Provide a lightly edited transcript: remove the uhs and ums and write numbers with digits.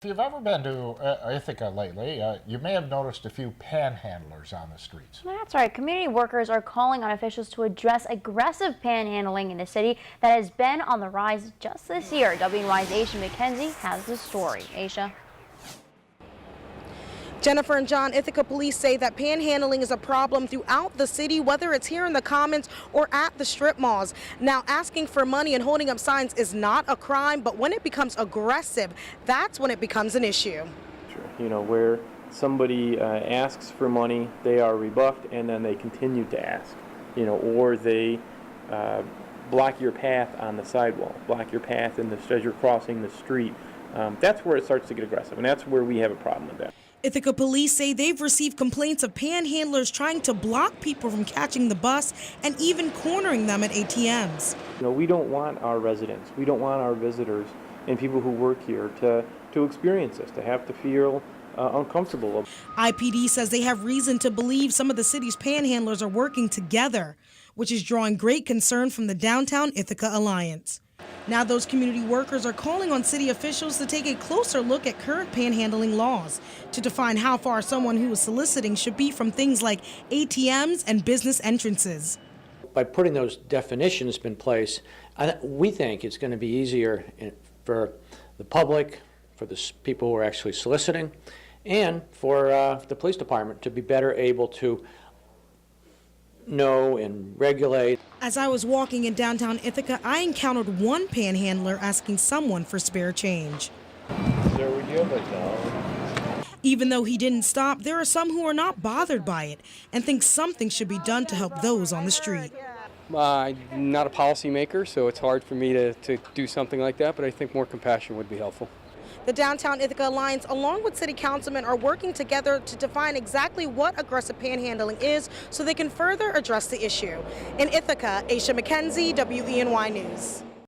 If you've ever been to Ithaca lately, you may have noticed a few panhandlers on the streets. That's right. Community workers are calling on officials to address aggressive panhandling in the city that has been on the rise just this year. WNY's ASHA McKenzie has the story. ASHA. Jennifer and John, Ithaca police say that panhandling is a problem throughout the city, whether it's here in the Commons or at the strip malls. Now, asking for money and holding up signs is not a crime, but when it becomes aggressive, that's when it becomes an issue. You know, where somebody asks for money, they are rebuffed, and then they continue to ask, you know, or they block your path on the sidewalk, block your path as you're crossing the street. That's where it starts to get aggressive, and that's where we have a problem with that. Ithaca police say they've received complaints of panhandlers trying to block people from catching the bus and even cornering them at ATMs. You know, we don't want our residents, we don't want our visitors and people who work here to experience this, to have to feel uncomfortable. IPD says they have reason to believe some of the city's panhandlers are working together, which is drawing great concern from the Downtown Ithaca Alliance. Now those community workers are calling on city officials to take a closer look at current panhandling laws to define how far someone who is soliciting should be from things like ATMs and business entrances. By putting those definitions in place, we think it's going to be easier for the public, for the people who are actually soliciting, and for the police department to be better able to know and regulate. As I was walking in downtown Ithaca, I encountered one panhandler asking someone for spare change. Sir, would you have a dollar? Even though he didn't stop, there are some who are not bothered by it and think something should be done to help those on the street. I'm not a policymaker, so it's hard for me to do something like that, but I think more compassion would be helpful. The Downtown Ithaca Alliance, along with city councilmen, are working together to define exactly what aggressive panhandling is so they can further address the issue. In Ithaca, ASHA McKenzie, WENY News.